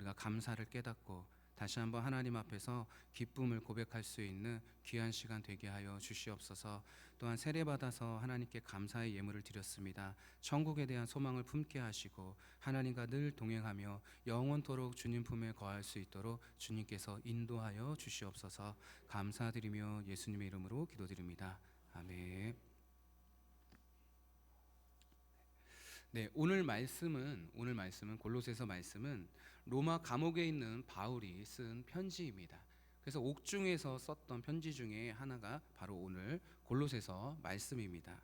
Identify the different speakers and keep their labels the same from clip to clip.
Speaker 1: 우리가 감사를 깨닫고 다시 한번 하나님 앞에서 기쁨을 고백할 수 있는 귀한 시간 되게 하여 주시옵소서. 또한 세례받아서 하나님께 감사의 예물을 드렸습니다. 천국에 대한 소망을 품게 하시고 하나님과 늘 동행하며 영원토록 주님 품에 거할 수 있도록 주님께서 인도하여 주시옵소서. 감사드리며 예수님의 이름으로 기도드립니다. 아멘. 네, 오늘 말씀은 골로새서 말씀은 로마 감옥에 있는 바울이 쓴 편지입니다. 그래서 옥중에서 썼던 편지 중에 하나가 바로 오늘 골로새서 말씀입니다.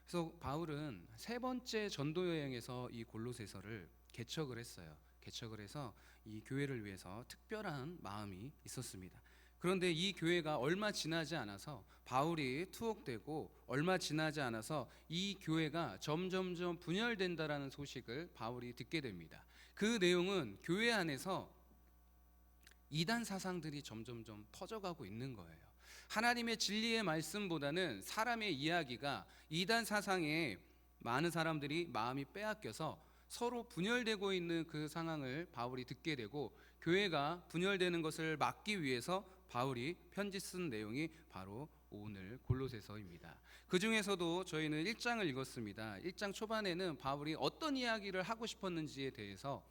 Speaker 1: 그래서 바울은 세 번째 전도 여행에서 이 골로새서를 개척을 했어요. 개척을 해서 이 교회를 위해서 특별한 마음이 있었습니다. 그런데 이 교회가 얼마 지나지 않아서 바울이 투옥되고 얼마 지나지 않아서 이 교회가 점점점 분열된다라는 소식을 바울이 듣게 됩니다. 그 내용은 교회 안에서 이단 사상들이 점점점 퍼져가고 있는 거예요. 하나님의 진리의 말씀보다는 사람의 이야기가 이단 사상에 많은 사람들이 마음이 빼앗겨서 서로 분열되고 있는 그 상황을 바울이 듣게 되고 교회가 분열되는 것을 막기 위해서 바울이 편지 쓴 내용이 바로 오늘 골로새서입니다. 그 중에서도 저희는 1장을 읽었습니다. 1장 초반에는 바울이 어떤 이야기를 하고 싶었는지에 대해서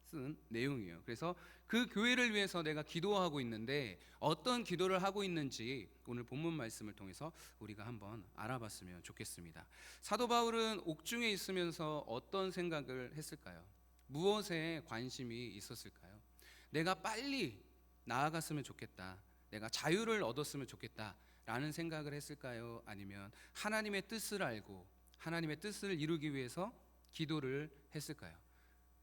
Speaker 1: 쓴 내용이에요. 그래서 그 교회를 위해서 내가 기도하고 있는데 어떤 기도를 하고 있는지 오늘 본문 말씀을 통해서 우리가 한번 알아봤으면 좋겠습니다. 사도 바울은 옥중에 있으면서 어떤 생각을 했을까요? 무엇에 관심이 있었을까요? 내가 빨리 나아갔으면 좋겠다, 내가 자유를 얻었으면 좋겠다 라는 생각을 했을까요? 아니면 하나님의 뜻을 알고 하나님의 뜻을 이루기 위해서 기도를 했을까요?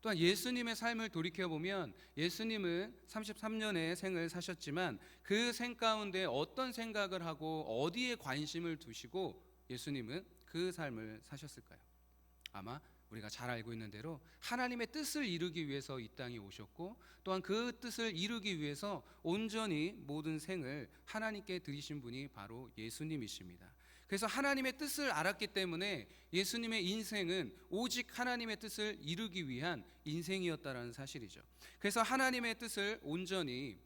Speaker 1: 또한 예수님의 삶을 돌이켜보면 예수님은 33년의 생을 사셨지만 그 생 가운데 어떤 생각을 하고 어디에 관심을 두시고 예수님은 그 삶을 사셨을까요? 아마 우리가 잘 알고 있는 대로 하나님의 뜻을 이루기 위해서 이 땅에 오셨고 또한 그 뜻을 이루기 위해서 온전히 모든 생을 하나님께 드리신 분이 바로 예수님이십니다. 그래서 하나님의 뜻을 알았기 때문에 예수님의 인생은 오직 하나님의 뜻을 이루기 위한 인생이었다라는 사실이죠. 그래서 하나님의 뜻을 온전히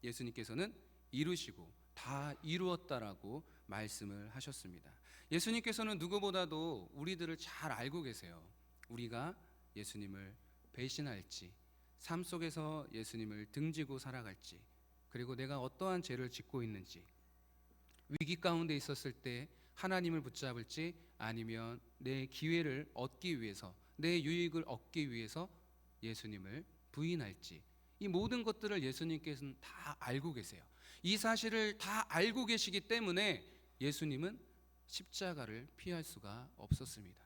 Speaker 1: 예수님께서는 이루시고 다 이루었다라고 말씀을 하셨습니다. 예수님께서는 누구보다도 우리들을 잘 알고 계세요. 우리가 예수님을 배신할지, 삶 속에서 예수님을 등지고 살아갈지, 그리고 내가 어떠한 죄를 짓고 있는지, 위기 가운데 있었을 때 하나님을 붙잡을지 아니면 내 기회를 얻기 위해서, 내 유익을 얻기 위해서 예수님을 부인할지, 이 모든 것들을 예수님께서는 다 알고 계세요. 이 사실을 다 알고 계시기 때문에 예수님은 십자가를 피할 수가 없었습니다.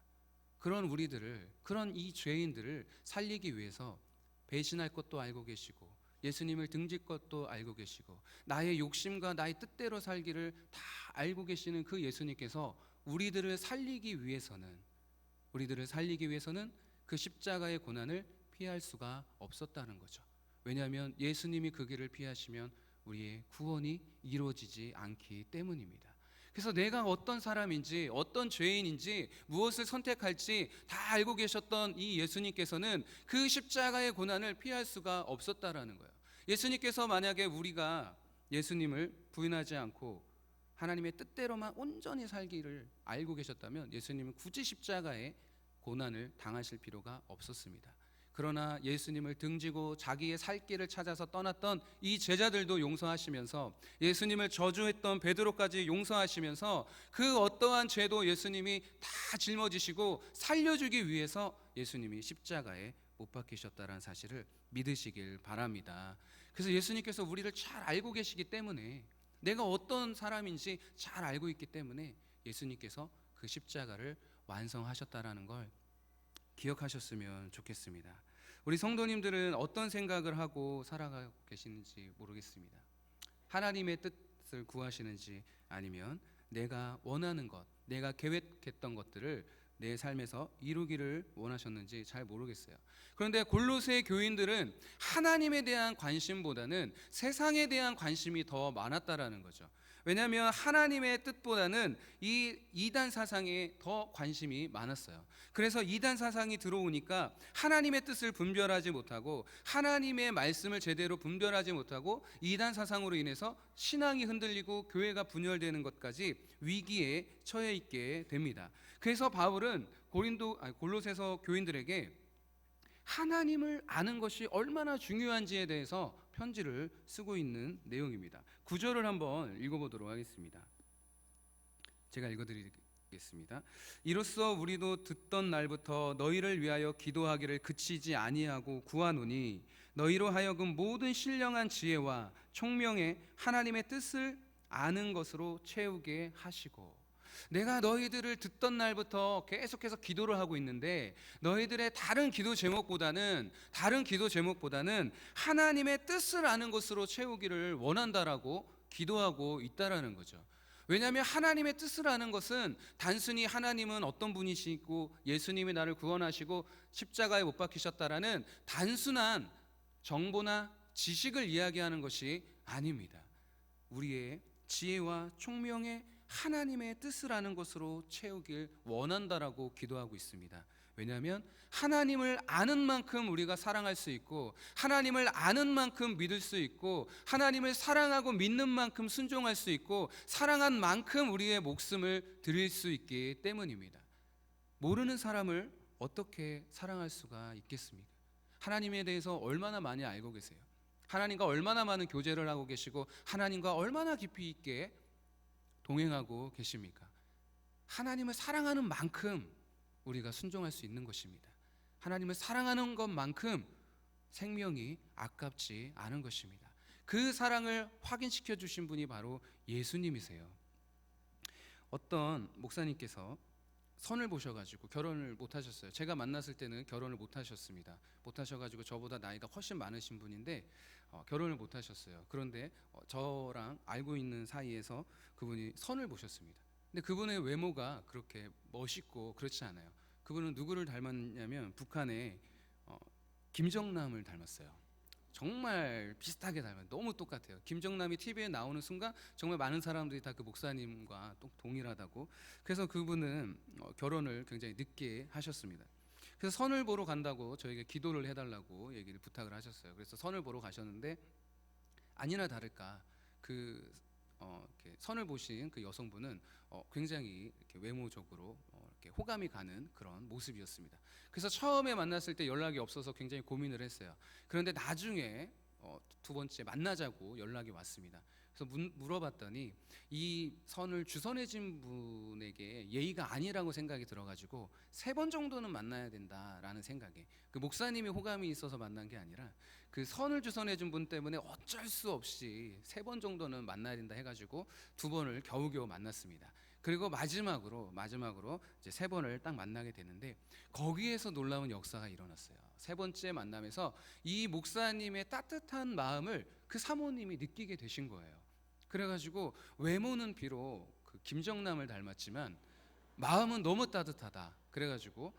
Speaker 1: 그런 우리들을, 그런 이 죄인들을 살리기 위해서 배신할 것도 알고 계시고 예수님을 등질 것도 알고 계시고 나의 욕심과 나의 뜻대로 살기를 다 알고 계시는 그 예수님께서 우리들을 살리기 위해서는 그 십자가의 고난을 피할 수가 없었다는 거죠. 왜냐하면 예수님이 그 길을 피하시면 우리의 구원이 이루어지지 않기 때문입니다. 그래서 내가 어떤 사람인지, 어떤 죄인인지, 무엇을 선택할지 다 알고 계셨던 이 예수님께서는 그 십자가의 고난을 피할 수가 없었다라는 거예요. 예수님께서 만약에 우리가 예수님을 부인하지 않고 하나님의 뜻대로만 온전히 살기를 알고 계셨다면 예수님은 굳이 십자가의 고난을 당하실 필요가 없었습니다. 그러나 예수님을 등지고 자기의 살 길을 찾아서 떠났던 이 제자들도 용서하시면서 예수님을 저주했던 베드로까지 용서하시면서 그 어떠한 죄도 예수님이 다 짊어지시고 살려주기 위해서 예수님이 십자가에 못 박히셨다는 사실을 믿으시길 바랍니다. 그래서 예수님께서 우리를 잘 알고 계시기 때문에, 내가 어떤 사람인지 잘 알고 있기 때문에 예수님께서 그 십자가를 완성하셨다라는 걸 기억하셨으면 좋겠습니다. 우리 성도님들은 어떤 생각을 하고 살아가고 계시는지 모르겠습니다. 하나님의 뜻을 구하시는지 아니면 내가 원하는 것, 내가 계획했던 것들을 내 삶에서 이루기를 원하셨는지 잘 모르겠어요. 그런데 골로새 교인들은 하나님에 대한 관심보다는 세상에 대한 관심이 더 많았다라는 거죠. 왜냐하면 하나님의 뜻보다는 이 이단 사상에 더 관심이 많았어요. 그래서 이단 사상이 들어오니까 하나님의 뜻을 분별하지 못하고 하나님의 말씀을 제대로 분별하지 못하고 이단 사상으로 인해서 신앙이 흔들리고 교회가 분열되는 것까지 위기에 처해 있게 됩니다. 그래서 바울은 골로새서 교인들에게 하나님을 아는 것이 얼마나 중요한지에 대해서 편지를 쓰고 있는 내용입니다. 9절을 한번 읽어보도록 하겠습니다. 제가 읽어드리겠습니다. 이로써 우리도 듣던 날부터 너희를 위하여 기도하기를 그치지 아니하고 구하노니 너희로 하여금 모든 신령한 지혜와 총명의 하나님의 뜻을 아는 것으로 채우게 하시고. 내가 너희들을 듣던 날부터 계속해서 기도를 하고 있는데 너희들의 다른 기도 제목보다는 하나님의 뜻을 아는 것으로 채우기를 원한다라고 기도하고 있다라는 거죠. 왜냐하면 하나님의 뜻을 아는 것은 단순히 하나님은 어떤 분이시고 예수님이 나를 구원하시고 십자가에 못 박히셨다라는 단순한 정보나 지식을 이야기하는 것이 아닙니다. 우리의 지혜와 총명의 하나님의 뜻을 아는 것으로 채우길 원한다라고 기도하고 있습니다. 왜냐하면 하나님을 아는 만큼 우리가 사랑할 수 있고 하나님을 아는 만큼 믿을 수 있고 하나님을 사랑하고 믿는 만큼 순종할 수 있고 사랑한 만큼 우리의 목숨을 드릴 수 있기 때문입니다. 모르는 사람을 어떻게 사랑할 수가 있겠습니까? 하나님에 대해서 얼마나 많이 알고 계세요? 하나님과 얼마나 많은 교제를 하고 계시고 하나님과 얼마나 깊이 있게 동행하고 계십니까? 하나님을 사랑하는 만큼 우리가 순종할 수 있는 것입니다. 하나님을 사랑하는 것만큼 생명이 아깝지 않은 것입니다. 그 사랑을 확인시켜 주신 분이 바로 예수님이세요. 어떤 목사님께서 선을 보셔가지고 결혼을 못 하셨어요. 제가 만났을 때는 결혼을 못 하셨습니다. 못 하셔가지고 저보다 나이가 훨씬 많으신 분인데 결혼을 못 하셨어요. 그런데 저랑 알고 있는 사이에서 그분이 선을 보셨습니다. 근데 그분의 외모가 그렇게 멋있고 그렇지 않아요. 그분은 누구를 닮았냐면 북한의 김정남을 닮았어요. 정말 비슷하게 닮아요. 너무 똑같아요. 김정남이 TV에 나오는 순간 정말 많은 사람들이 다 그 목사님과 동일하다고. 그래서 그분은 결혼을 굉장히 늦게 하셨습니다. 그래서 선을 보러 간다고 저에게 기도를 해달라고 얘기를 부탁을 하셨어요. 그래서 선을 보러 가셨는데 아니나 다를까 이렇게 선을 보신 그 여성분은 굉장히 이렇게 외모적으로 이렇게 호감이 가는 그런 모습이었습니다. 그래서 처음에 만났을 때 연락이 없어서 굉장히 고민을 했어요. 그런데 나중에 두 번째 만나자고 연락이 왔습니다. 그래서 물어봤더니 이 선을 주선해진 분에게 예의가 아니라고 생각이 들어가지고 3번 정도는 만나야 된다라는 생각에 그 목사님이 호감이 있어서 만난 게 아니라 그 선을 주선해준 분 때문에 어쩔 수 없이 3번 정도는 만나야 된다 해가지고 2번을 겨우겨우 만났습니다. 그리고 마지막으로 이제 3번을 딱 만나게 되는데 거기에서 놀라운 역사가 일어났어요. 3번째 만남에서 이 목사님의 따뜻한 마음을 그 사모님이 느끼게 되신 거예요. 그래가지고 외모는 비록 그 김정남을 닮았지만 마음은 너무 따뜻하다. 그래가지고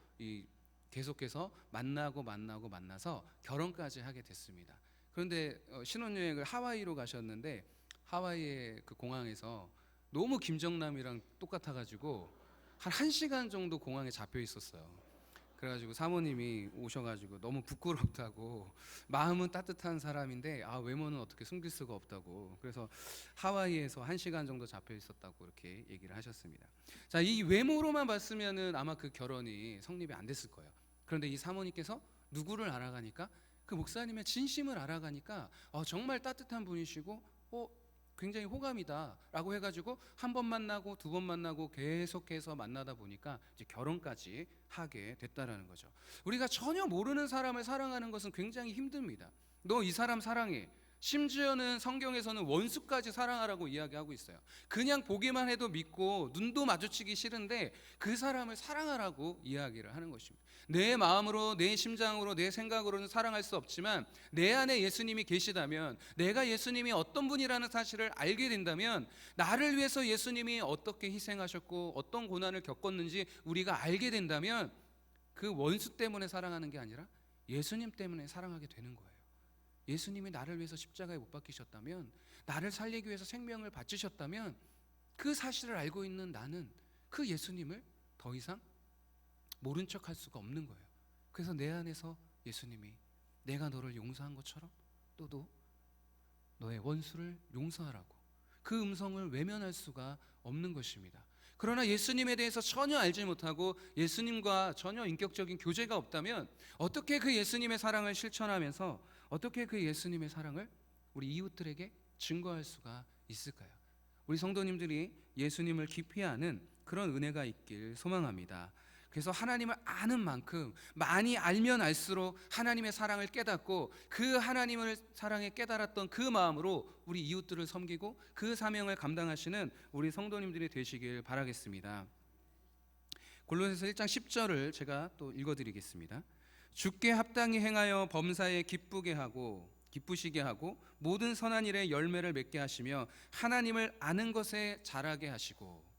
Speaker 1: 계속해서 만나서 결혼까지 하게 됐습니다. 그런데 신혼여행을 하와이로 가셨는데 하와이의 그 공항에서 너무 김정남이랑 똑같아가지고 한 1시간 정도 공항에 잡혀 있었어요. 그래가지고 사모님이 오셔가지고 너무 부끄럽다고 마음은 따뜻한 사람인데 외모는 어떻게 숨길 수가 없다고 그래서 하와이에서 1시간 정도 잡혀 있었다고 이렇게 얘기를 하셨습니다. 자, 이 외모로만 봤으면은 아마 그 결혼이 성립이 안 됐을 거예요. 그런데 이 사모님께서 누구를 알아가니까 그 목사님의 진심을 알아가니까 정말 따뜻한 분이시고 굉장히 호감이다라고 해가지고 1번 만나고 2번 만나고 계속해서 만나다 보니까 이제 결혼까지 하게 됐다라는 거죠. 우리가 전혀 모르는 사람을 사랑하는 것은 굉장히 힘듭니다. 너 이 사람 사랑해. 심지어는 성경에서는 원수까지 사랑하라고 이야기하고 있어요. 그냥 보기만 해도 믿고 눈도 마주치기 싫은데 그 사람을 사랑하라고 이야기를 하는 것입니다. 내 마음으로, 내 심장으로, 내 생각으로는 사랑할 수 없지만 내 안에 예수님이 계시다면, 내가 예수님이 어떤 분이라는 사실을 알게 된다면, 나를 위해서 예수님이 어떻게 희생하셨고 어떤 고난을 겪었는지 우리가 알게 된다면 그 원수 때문에 사랑하는 게 아니라 예수님 때문에 사랑하게 되는 거예요. 예수님이 나를 위해서 십자가에 못 박히셨다면, 나를 살리기 위해서 생명을 바치셨다면 그 사실을 알고 있는 나는 그 예수님을 더 이상 모른 척할 수가 없는 거예요. 그래서 내 안에서 예수님이 내가 너를 용서한 것처럼 너도 너의 원수를 용서하라고, 그 음성을 외면할 수가 없는 것입니다. 그러나 예수님에 대해서 전혀 알지 못하고 예수님과 전혀 인격적인 교제가 없다면 어떻게 그 예수님의 사랑을 실천하면서 어떻게 그 예수님의 사랑을 우리 이웃들에게 증거할 수가 있을까요? 우리 성도님들이 예수님을 깊이 아는 그런 은혜가 있길 소망합니다. 그래서 하나님을 아는 만큼 많이 알면 알수록 하나님의 사랑을 깨닫고 그 하나님을 사랑에 깨달았던 그 마음으로 우리 이웃들을 섬기고 그 사명을 감당하시는 우리 성도님들이 되시길 바라겠습니다. 골로새서 1장 10절을 제가 또 읽어드리겠습니다. 주께 합당히 행하여 범사에 기쁘시게 하고 모든 선한 일에 열매를 맺게 하시며 하나님을 아는 것에 자라게 하시고.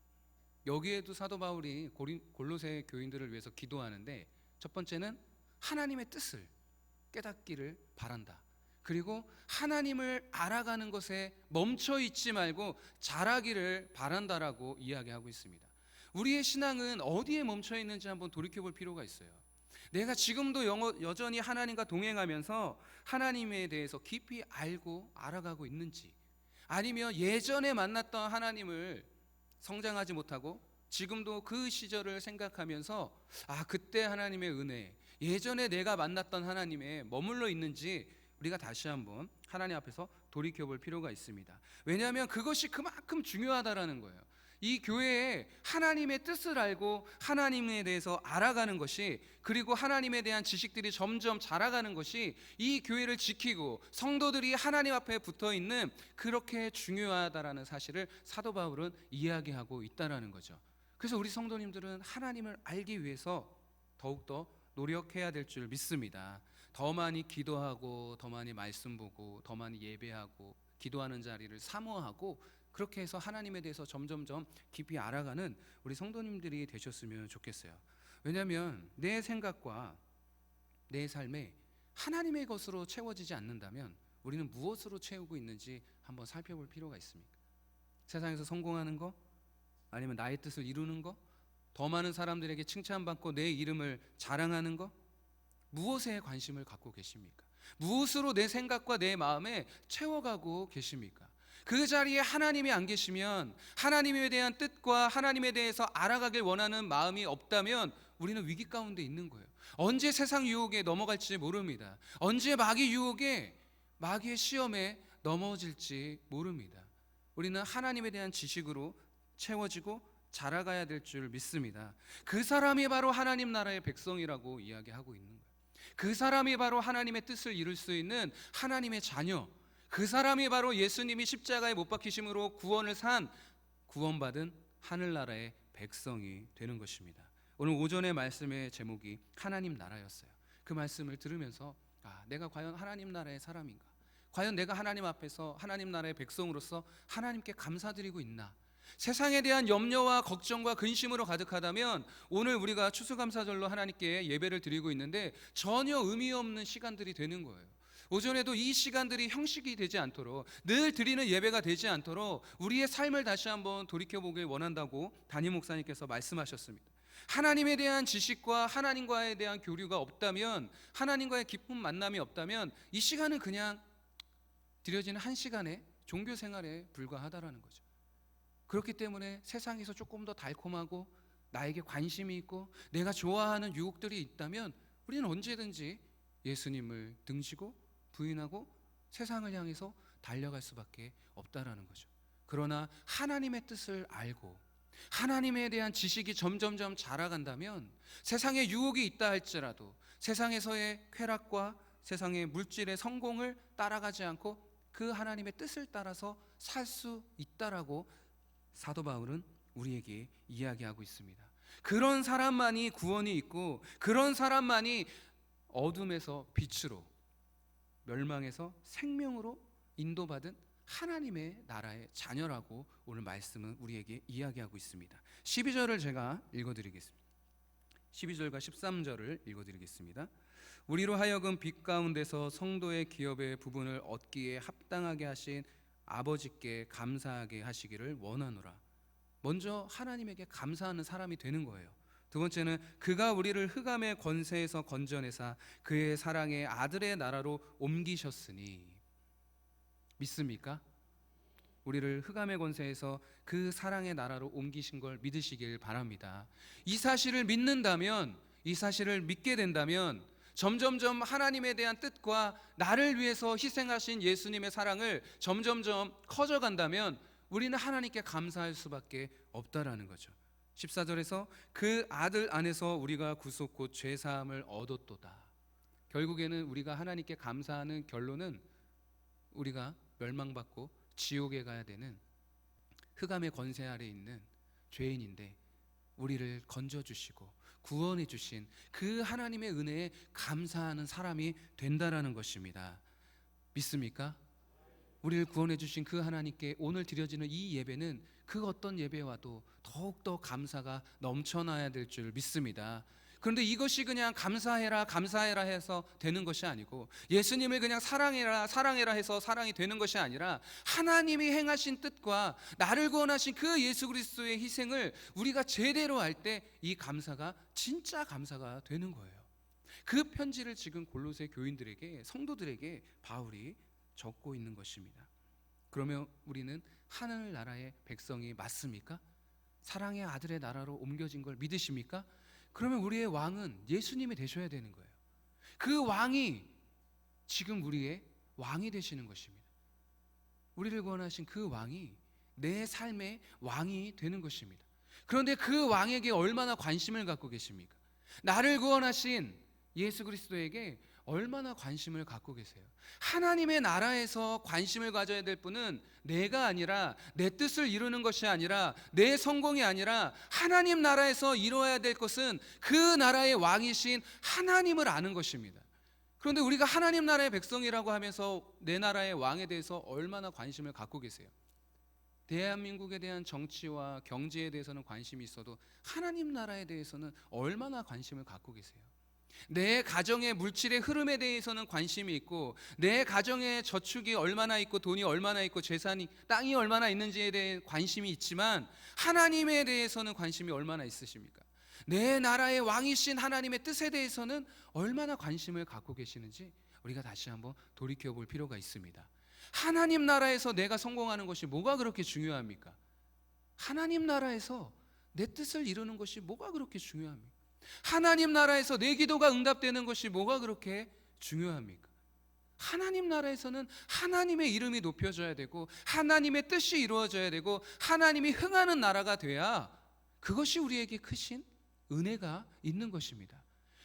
Speaker 1: 여기에도 사도 바울이 골로새 교인들을 위해서 기도하는데, 첫 번째는 하나님의 뜻을 깨닫기를 바란다. 그리고 하나님을 알아가는 것에 멈춰 있지 말고 자라기를 바란다라고 이야기하고 있습니다. 우리의 신앙은 어디에 멈춰 있는지 한번 돌이켜 볼 필요가 있어요. 내가 지금도 여전히 하나님과 동행하면서 하나님에 대해서 깊이 알고 알아가고 있는지, 아니면 예전에 만났던 하나님을 성장하지 못하고 지금도 그 시절을 생각하면서 그때 하나님의 은혜, 예전에 내가 만났던 하나님에 머물러 있는지 우리가 다시 한번 하나님 앞에서 돌이켜볼 필요가 있습니다. 왜냐하면 그것이 그만큼 중요하다라는 거예요. 이 교회에 하나님의 뜻을 알고 하나님에 대해서 알아가는 것이, 그리고 하나님에 대한 지식들이 점점 자라가는 것이 이 교회를 지키고 성도들이 하나님 앞에 붙어있는 그렇게 중요하다라는 사실을 사도 바울은 이야기하고 있다라는 거죠. 그래서 우리 성도님들은 하나님을 알기 위해서 더욱더 노력해야 될 줄 믿습니다. 더 많이 기도하고 더 많이 말씀 보고 더 많이 예배하고 기도하는 자리를 사모하고, 그렇게 해서 하나님에 대해서 점점점 깊이 알아가는 우리 성도님들이 되셨으면 좋겠어요. 왜냐하면 내 생각과 내 삶에 하나님의 것으로 채워지지 않는다면 우리는 무엇으로 채우고 있는지 한번 살펴볼 필요가 있습니다. 세상에서 성공하는 거, 아니면 나의 뜻을 이루는 거, 더 많은 사람들에게 칭찬받고 내 이름을 자랑하는 거, 무엇에 관심을 갖고 계십니까? 무엇으로 내 생각과 내 마음에 채워가고 계십니까? 그 자리에 하나님이 안 계시면, 하나님에 대한 뜻과 하나님에 대해서 알아가길 원하는 마음이 없다면 우리는 위기 가운데 있는 거예요. 언제 세상 유혹에 넘어갈지 모릅니다. 언제 마귀의 시험에 넘어질지 모릅니다. 우리는 하나님에 대한 지식으로 채워지고 자라가야 될 줄 믿습니다. 그 사람이 바로 하나님 나라의 백성이라고 이야기하고 있는 거예요. 그 사람이 바로 하나님의 뜻을 이룰 수 있는 하나님의 자녀, 그 사람이 바로 예수님이 십자가에 못 박히심으로 구원받은 하늘나라의 백성이 되는 것입니다. 오늘 오전의 말씀의 제목이 하나님 나라였어요. 그 말씀을 들으면서 내가 과연 하나님 나라의 사람인가? 과연 내가 하나님 앞에서 하나님 나라의 백성으로서 하나님께 감사드리고 있나? 세상에 대한 염려와 걱정과 근심으로 가득하다면 오늘 우리가 추수감사절로 하나님께 예배를 드리고 있는데 전혀 의미 없는 시간들이 되는 거예요. 오전에도 이 시간들이 형식이 되지 않도록, 늘 드리는 예배가 되지 않도록 우리의 삶을 다시 한번 돌이켜보길 원한다고 담임 목사님께서 말씀하셨습니다. 하나님에 대한 지식과 하나님과에 대한 교류가 없다면, 하나님과의 깊은 만남이 없다면 이 시간은 그냥 드려지는 한 시간의 종교 생활에 불과하다라는 거죠. 그렇기 때문에 세상에서 조금 더 달콤하고 나에게 관심이 있고 내가 좋아하는 유혹들이 있다면 우리는 언제든지 예수님을 등지고 부인하고 세상을 향해서 달려갈 수밖에 없다라는 거죠. 그러나 하나님의 뜻을 알고 하나님에 대한 지식이 점점점 자라간다면 세상에 유혹이 있다 할지라도 세상에서의 쾌락과 세상의 물질의 성공을 따라가지 않고 그 하나님의 뜻을 따라서 살 수 있다라고 사도 바울은 우리에게 이야기하고 있습니다. 그런 사람만이 구원이 있고 그런 사람만이 어둠에서 빛으로, 멸망에서 생명으로 인도받은 하나님의 나라의 자녀라고 오늘 말씀은 우리에게 이야기하고 있습니다. 12절을 제가 읽어드리겠습니다. 12절과 13절을 읽어드리겠습니다. 우리로 하여금 빛 가운데서 성도의 기업의 부분을 얻기에 합당하게 하신 아버지께 감사하게 하시기를 원하노라. 먼저 하나님에게 감사하는 사람이 되는 거예요. 두 번째는 그가 우리를 흑암의 권세에서 건져내사 그의 사랑의 아들의 나라로 옮기셨으니. 믿습니까? 우리를 흑암의 권세에서 그 사랑의 나라로 옮기신 걸 믿으시길 바랍니다. 이 사실을 믿는다면, 이 사실을 믿게 된다면 점점점 하나님에 대한 뜻과 나를 위해서 희생하신 예수님의 사랑을 점점점 커져간다면 우리는 하나님께 감사할 수밖에 없다라는 거죠. 14절에서 그 아들 안에서 우리가 구속 곧 죄사함을 얻었도다. 결국에는 우리가 하나님께 감사하는 결론은 우리가 멸망받고 지옥에 가야 되는 흑암의 권세 아래 있는 죄인인데 우리를 건져주시고 구원해 주신 그 하나님의 은혜에 감사하는 사람이 된다라는 것입니다. 믿습니까? 우리를 구원해 주신 그 하나님께 오늘 드려지는 이 예배는 그 어떤 예배와도 더욱더 감사가 넘쳐나야 될 줄 믿습니다. 그런데 이것이 그냥 감사해라 감사해라 해서 되는 것이 아니고, 예수님을 그냥 사랑해라 사랑해라 해서 사랑이 되는 것이 아니라, 하나님이 행하신 뜻과 나를 구원하신 그 예수 그리스도의 희생을 우리가 제대로 할 때 이 감사가 진짜 감사가 되는 거예요. 그 편지를 지금 골로새 교인들에게, 성도들에게 바울이 적고 있는 것입니다. 그러면 우리는 하늘나라의 백성이 맞습니까? 사랑의 아들의 나라로 옮겨진 걸 믿으십니까? 그러면 우리의 왕은 예수님이 되셔야 되는 거예요. 그 왕이 지금 우리의 왕이 되시는 것입니다. 우리를 구원하신 그 왕이 내 삶의 왕이 되는 것입니다. 그런데 그 왕에게 얼마나 관심을 갖고 계십니까? 나를 구원하신 예수 그리스도에게 얼마나 관심을 갖고 계세요? 하나님의 나라에서 관심을 가져야 될 분은 내가 아니라, 내 뜻을 이루는 것이 아니라, 내 성공이 아니라, 하나님 나라에서 이루어야 될 것은 그 나라의 왕이신 하나님을 아는 것입니다. 그런데 우리가 하나님 나라의 백성이라고 하면서 내 나라의 왕에 대해서 얼마나 관심을 갖고 계세요? 대한민국에 대한 정치와 경제에 대해서는 관심이 있어도 하나님 나라에 대해서는 얼마나 관심을 갖고 계세요? 내 가정의 물질의 흐름에 대해서는 관심이 있고, 내 가정의 저축이 얼마나 있고 돈이 얼마나 있고 재산이, 땅이 얼마나 있는지에 대해 관심이 있지만 하나님에 대해서는 관심이 얼마나 있으십니까? 내 나라의 왕이신 하나님의 뜻에 대해서는 얼마나 관심을 갖고 계시는지 우리가 다시 한번 돌이켜 볼 필요가 있습니다. 하나님 나라에서 내가 성공하는 것이 뭐가 그렇게 중요합니까? 하나님 나라에서 내 뜻을 이루는 것이 뭐가 그렇게 중요합니까? 하나님 나라에서 내 기도가 응답되는 것이 뭐가 그렇게 중요합니까? 하나님 나라에서는 하나님의 이름이 높여져야 되고, 하나님의 뜻이 이루어져야 되고, 하나님이 흥하는 나라가 돼야 그것이 우리에게 크신 은혜가 있는 것입니다.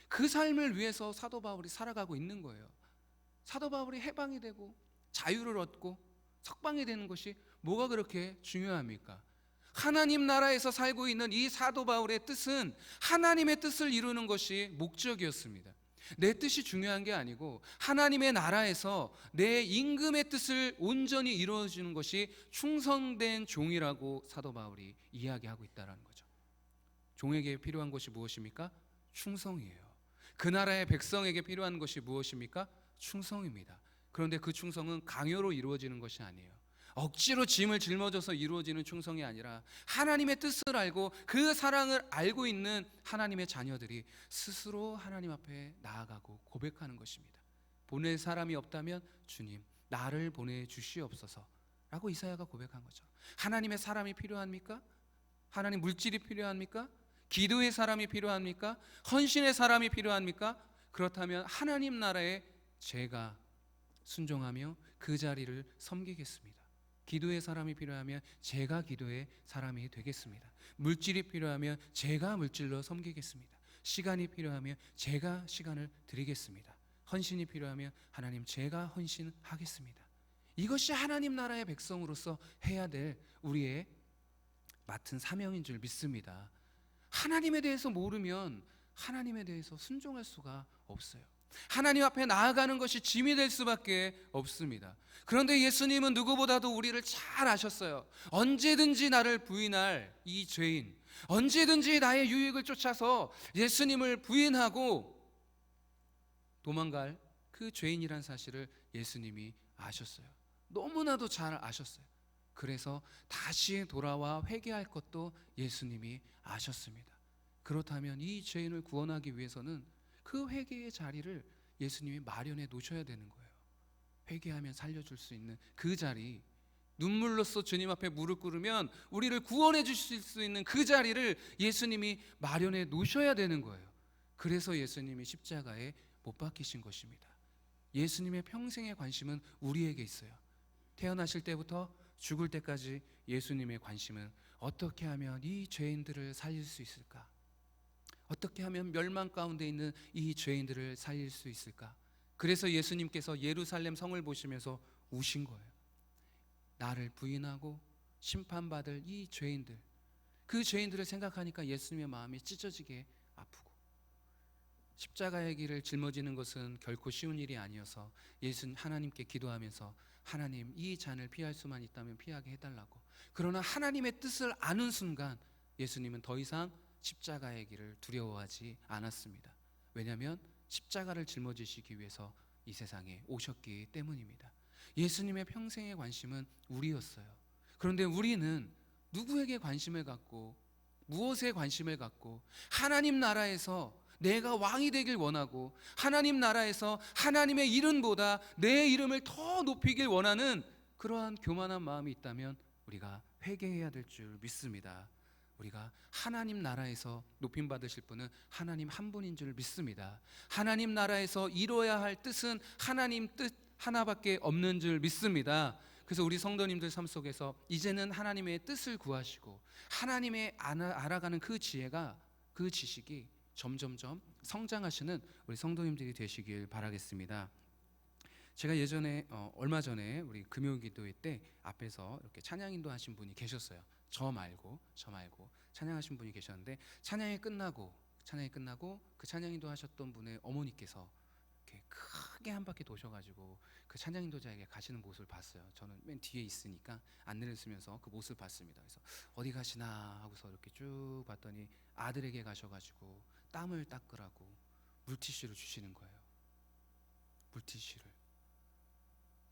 Speaker 1: 그 삶을 위해서 사도 바울이 살아가고 있는 거예요. 사도 바울이 해방이 되고 자유를 얻고 석방이 되는 것이 뭐가 그렇게 중요합니까? 하나님 나라에서 살고 있는 이 사도 바울의 뜻은 하나님의 뜻을 이루는 것이 목적이었습니다. 내 뜻이 중요한 게 아니고 하나님의 나라에서 내 임금의 뜻을 온전히 이루어주는 것이 충성된 종이라고 사도 바울이 이야기하고 있다는 거죠. 종에게 필요한 것이 무엇입니까? 충성이에요. 그 나라의 백성에게 필요한 것이 무엇입니까? 충성입니다. 그런데 그 충성은 강요로 이루어지는 것이 아니에요. 억지로 짐을 짊어져서 이루어지는 충성이 아니라, 하나님의 뜻을 알고 그 사랑을 알고 있는 하나님의 자녀들이 스스로 하나님 앞에 나아가고 고백하는 것입니다. 보낼 사람이 없다면 주님 나를 보내주시옵소서 라고 이사야가 고백한 거죠. 하나님의 사람이 필요합니까? 하나님 물질이 필요합니까? 기도의 사람이 필요합니까? 헌신의 사람이 필요합니까? 그렇다면 하나님 나라에 제가 순종하며 그 자리를 섬기겠습니다. 기도의 사람이 필요하면 제가 기도의 사람이 되겠습니다. 물질이 필요하면 제가 물질로 섬기겠습니다. 시간이 필요하면 제가 시간을 드리겠습니다. 헌신이 필요하면 하나님 제가 헌신하겠습니다. 이것이 하나님 나라의 백성으로서 해야 될 우리의 맡은 사명인 줄 믿습니다. 하나님에 대해서 모르면 하나님에 대해서 순종할 수가 없어요. 하나님 앞에 나아가는 것이 짐이 될 수밖에 없습니다. 그런데 예수님은 누구보다도 우리를 잘 아셨어요. 언제든지 나를 부인할 이 죄인, 언제든지 나의 유익을 쫓아서 예수님을 부인하고 도망갈 그 죄인이란 사실을 예수님이 아셨어요. 너무나도 잘 아셨어요. 그래서 다시 돌아와 회개할 것도 예수님이 아셨습니다. 그렇다면 이 죄인을 구원하기 위해서는 그 회개의 자리를 예수님이 마련해 놓으셔야 되는 거예요. 회개하면 살려줄 수 있는 그 자리, 눈물로써 주님 앞에 무릎 꿇으면 우리를 구원해 주실 수 있는 그 자리를 예수님이 마련해 놓으셔야 되는 거예요. 그래서 예수님이 십자가에 못 박히신 것입니다. 예수님의 평생의 관심은 우리에게 있어요. 태어나실 때부터 죽을 때까지 예수님의 관심은 어떻게 하면 이 죄인들을 살릴 수 있을까? 어떻게 하면 멸망 가운데 있는 이 죄인들을 살릴 수 있을까? 그래서 예수님께서 예루살렘 성을 보시면서 우신 거예요. 나를 부인하고 심판받을 이 죄인들, 그 죄인들을 생각하니까 예수님의 마음이 찢어지게 아프고, 십자가의 길을 짊어지는 것은 결코 쉬운 일이 아니어서 예수님 하나님께 기도하면서 하나님, 이 잔을 피할 수만 있다면 피하게 해달라고. 그러나 하나님의 뜻을 아는 순간 예수님은 더 이상 십자가의 길을 두려워하지 않았습니다. 왜냐하면 십자가를 짊어지시기 위해서 이 세상에 오셨기 때문입니다. 예수님의 평생의 관심은 우리였어요. 그런데 우리는 누구에게 관심을 갖고, 무엇에 관심을 갖고, 하나님 나라에서 내가 왕이 되길 원하고, 하나님 나라에서 하나님의 이름보다 내 이름을 더 높이길 원하는 그러한 교만한 마음이 있다면 우리가 회개해야 될 줄 믿습니다. 우리가 하나님 나라에서 높임 받으실 분은 하나님 한 분인 줄 믿습니다. 하나님 나라에서 이루어야 할 뜻은 하나님 뜻 하나밖에 없는 줄 믿습니다. 그래서 우리 성도님들 삶 속에서 이제는 하나님의 뜻을 구하시고 하나님의 알아가는 그 지혜가, 그 지식이 점점점 성장하시는 우리 성도님들이 되시길 바라겠습니다. 제가 예전에 얼마 전에 우리 금요기도회 때 앞에서 이렇게 찬양 인도하신 분이 계셨어요. 저 말고 찬양하신 분이 계셨는데, 찬양이 끝나고 그 찬양 인도하셨던 분의 어머니께서 이렇게 크게 한 바퀴 도셔가지고 그 찬양 인도자에게 가시는 모습을 봤어요. 저는 맨 뒤에 있으니까 안내를 쓰면서 그 모습을 봤습니다. 그래서 어디 가시나 하고서 이렇게 쭉 봤더니 아들에게 가셔가지고 땀을 닦으라고 물티슈를 주시는 거예요. 물티슈를.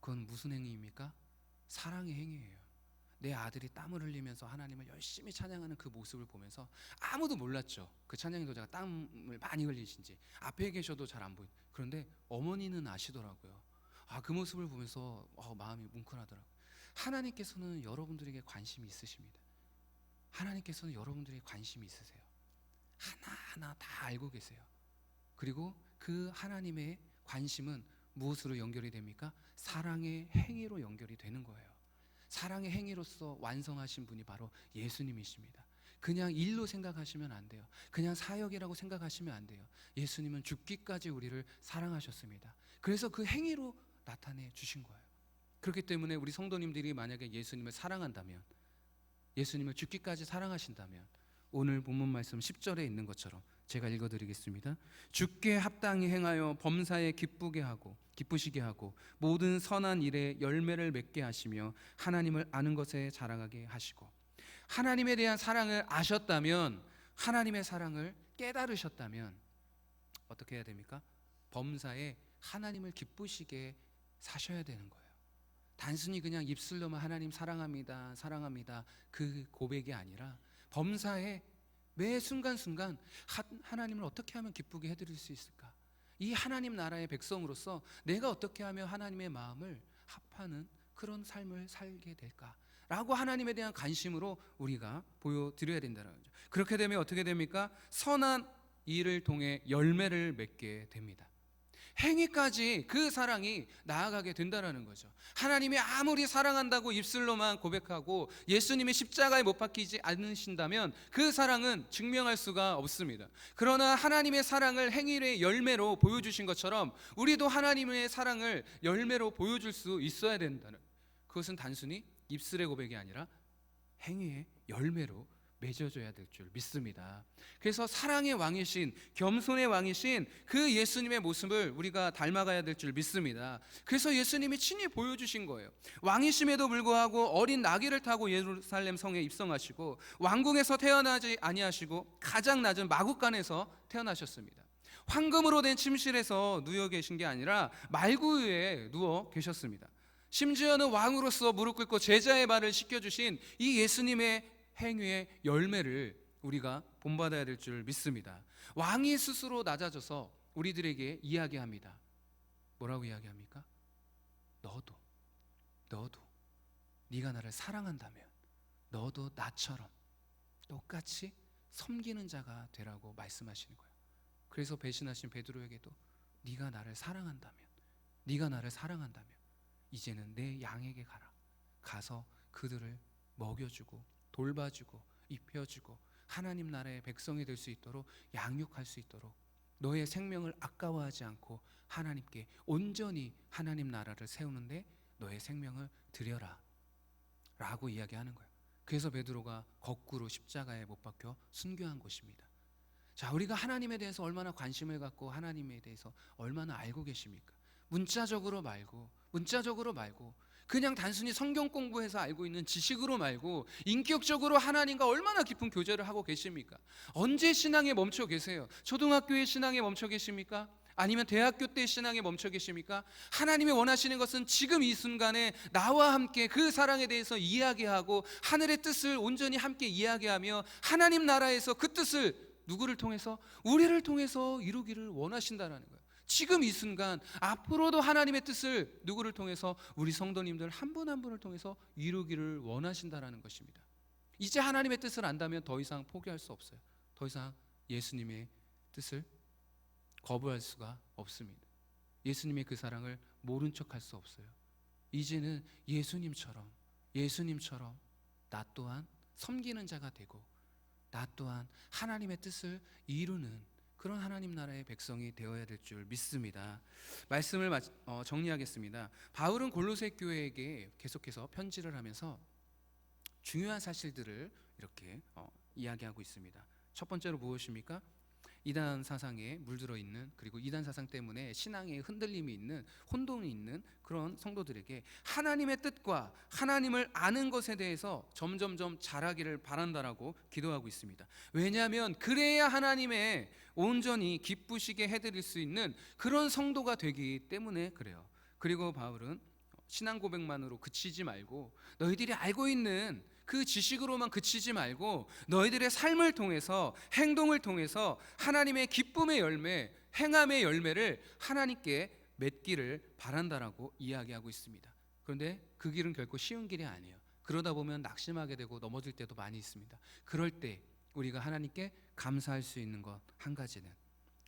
Speaker 1: 그건 무슨 행위입니까? 사랑의 행위예요. 내 아들이 땀을 흘리면서 하나님을 열심히 찬양하는 그 모습을 보면서 아무도 몰랐죠. 그 찬양 인도자가 땀을 많이 흘리신지. 앞에 계셔도 잘 안 보이. 그런데 어머니는 아시더라고요. 그 모습을 보면서 마음이 뭉클하더라고요. 하나님께서는 여러분들에게 관심이 있으십니다. 하나님께서는 여러분들에게 관심이 있으세요. 하나하나 다 알고 계세요. 그리고 그 하나님의 관심은 무엇으로 연결이 됩니까? 사랑의 행위로 연결이 되는 거예요. 사랑의 행위로서 완성하신 분이 바로 예수님이십니다. 그냥 일로 생각하시면 안 돼요. 그냥 사역이라고 생각하시면 안 돼요. 예수님은 죽기까지 우리를 사랑하셨습니다. 그래서 그 행위로 나타내 주신 거예요. 그렇기 때문에 우리 성도님들이 만약에 예수님을 사랑한다면, 예수님을 죽기까지 사랑하신다면, 오늘 본문 말씀 10절에 있는 것처럼 제가 읽어드리겠습니다. 주께 합당히 행하여 범사에 기쁘시게 하고 모든 선한 일에 열매를 맺게 하시며 하나님을 아는 것에 자랑하게 하시고. 하나님에 대한 사랑을 아셨다면, 하나님의 사랑을 깨달으셨다면 어떻게 해야 됩니까? 범사에 하나님을 기쁘시게 사셔야 되는 거예요. 단순히 그냥 입술로만 하나님 사랑합니다, 사랑합니다 그 고백이 아니라 범사에 매 순간순간 하나님을 어떻게 하면 기쁘게 해드릴 수 있을까? 이 하나님 나라의 백성으로서 내가 어떻게 하면 하나님의 마음을 합하는 그런 삶을 살게 될까? 라고 하나님에 대한 관심으로 우리가 보여드려야 된다는 거죠. 그렇게 되면 어떻게 됩니까? 선한 일을 통해 열매를 맺게 됩니다. 행위까지 그 사랑이 나아가게 된다는 거죠. 하나님이 아무리 사랑한다고 입술로만 고백하고 예수님이 십자가에 못 박히지 않으신다면 그 사랑은 증명할 수가 없습니다. 그러나 하나님의 사랑을 행위의 열매로 보여주신 것처럼 우리도 하나님의 사랑을 열매로 보여줄 수 있어야 된다는, 그것은 단순히 입술의 고백이 아니라 행위의 열매로 맺어줘야 될 줄 믿습니다. 그래서 사랑의 왕이신, 겸손의 왕이신 그 예수님의 모습을 우리가 닮아가야 될 줄 믿습니다. 그래서 예수님이 친히 보여주신 거예요. 왕이심에도 불구하고 어린 나귀를 타고 예루살렘 성에 입성하시고 왕궁에서 태어나지 아니하시고 가장 낮은 마구간에서 태어나셨습니다. 황금으로 된 침실에서 누워 계신 게 아니라 말구 위에 누워 계셨습니다. 심지어는 왕으로서 무릎 꿇고 제자의 발을 씻겨주신 이 예수님의 행위의 열매를 우리가 본받아야 될 줄 믿습니다. 왕이 스스로 낮아져서 우리들에게 이야기합니다. 뭐라고 이야기합니까? 너도 네가 나를 사랑한다면 너도 나처럼 똑같이 섬기는 자가 되라고 말씀하시는 거예요. 그래서 배신하신 베드로에게도 네가 나를 사랑한다면 이제는 내 양에게 가서 그들을 먹여주고 돌봐주고 입혀주고 하나님 나라의 백성이 될 수 있도록 양육할 수 있도록 너의 생명을 아까워하지 않고 하나님께 온전히 하나님 나라를 세우는데 너의 생명을 드려라 라고 이야기하는 거예요. 그래서 베드로가 거꾸로 십자가에 못 박혀 순교한 것입니다. 자, 우리가 하나님에 대해서 얼마나 관심을 갖고 하나님에 대해서 얼마나 알고 계십니까? 문자적으로 말고 그냥 단순히 성경 공부해서 알고 있는 지식으로 말고 인격적으로 하나님과 얼마나 깊은 교제를 하고 계십니까? 언제 신앙에 멈춰 계세요? 초등학교의 신앙에 멈춰 계십니까? 아니면 대학교 때 신앙에 멈춰 계십니까? 하나님이 원하시는 것은 지금 이 순간에 나와 함께 그 사랑에 대해서 이야기하고 하늘의 뜻을 온전히 함께 이야기하며 하나님 나라에서 그 뜻을 누구를 통해서? 우리를 통해서 이루기를 원하신다라는 거예요. 지금 이 순간 앞으로도 하나님의 뜻을 누구를 통해서? 우리 성도님들 한 분 한 분을 통해서 이루기를 원하신다라는 것입니다. 이제 하나님의 뜻을 안다면 더 이상 포기할 수 없어요. 더 이상 예수님의 뜻을 거부할 수가 없습니다. 예수님의 그 사랑을 모른 척할 수 없어요. 이제는 예수님처럼 나 또한 섬기는 자가 되고 나 또한 하나님의 뜻을 이루는 그런 하나님 나라의 백성이 되어야 될 줄 믿습니다. 말씀을 정리하겠습니다. 바울은 골로새 교회에게 계속해서 편지를 하면서 중요한 사실들을 이렇게 이야기하고 있습니다. 첫 번째로 무엇입니까? 이단 사상에 물들어 있는, 그리고 이단 사상 때문에 신앙에 흔들림이 있는, 혼동이 있는 그런 성도들에게 하나님의 뜻과 하나님을 아는 것에 대해서 점점점 자라기를 바란다라고 기도하고 있습니다. 왜냐하면 그래야 하나님의 온전히 기쁘시게 해드릴 수 있는 그런 성도가 되기 때문에 그래요. 그리고 바울은 신앙 고백만으로 그치지 말고 너희들이 알고 있는 그 지식으로만 그치지 말고 너희들의 삶을 통해서, 행동을 통해서 하나님의 기쁨의 열매, 행함의 열매를 하나님께 맺기를 바란다라고 이야기하고 있습니다. 그런데 그 길은 결코 쉬운 길이 아니에요. 그러다 보면 낙심하게 되고 넘어질 때도 많이 있습니다. 그럴 때 우리가 하나님께 감사할 수 있는 것 한 가지는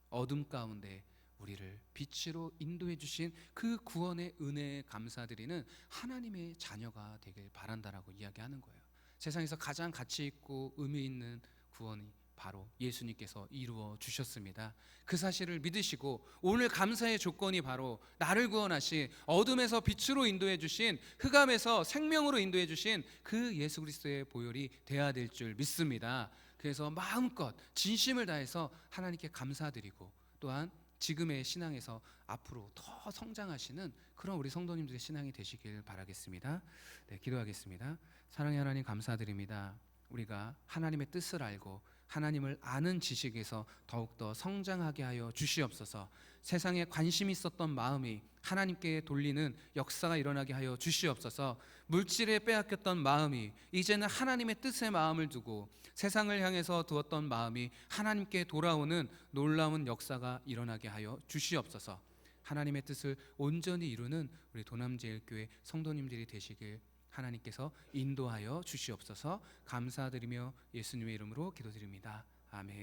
Speaker 1: 어둠 가운데 우리를 빛으로 인도해 주신 그 구원의 은혜에 감사드리는 하나님의 자녀가 되길 바란다라고 이야기하는 거예요. 세상에서 가장 가치 있고 의미 있는 구원이 바로 예수님께서 이루어 주셨습니다. 그 사실을 믿으시고 오늘 감사의 조건이 바로 나를 구원하신, 어둠에서 빛으로 인도해 주신, 흑암에서 생명으로 인도해 주신 그 예수 그리스도의 보혈이 되어야 될 줄 믿습니다. 그래서 마음껏 진심을 다해서 하나님께 감사드리고 또한 지금의 신앙에서 앞으로 더 성장하시는 그런 우리 성도님들의 신앙이 되시길 바라겠습니다. 네, 기도하겠습니다. 사랑의 하나님, 감사드립니다. 우리가 하나님의 뜻을 알고 하나님을 아는 지식에서 더욱더 성장하게 하여 주시옵소서. 세상에 관심 있었던 마음이 하나님께 돌리는 역사가 일어나게 하여 주시옵소서. 물질에 빼앗겼던 마음이 이제는 하나님의 뜻의 마음을 두고 세상을 향해서 두었던 마음이 하나님께 돌아오는 놀라운 역사가 일어나게 하여 주시옵소서. 하나님의 뜻을 온전히 이루는 우리 도남제일교회 성도님들이 되시길 하나님께서 인도하여 주시옵소서. 감사드리며 예수님의 이름으로 기도드립니다. 아멘.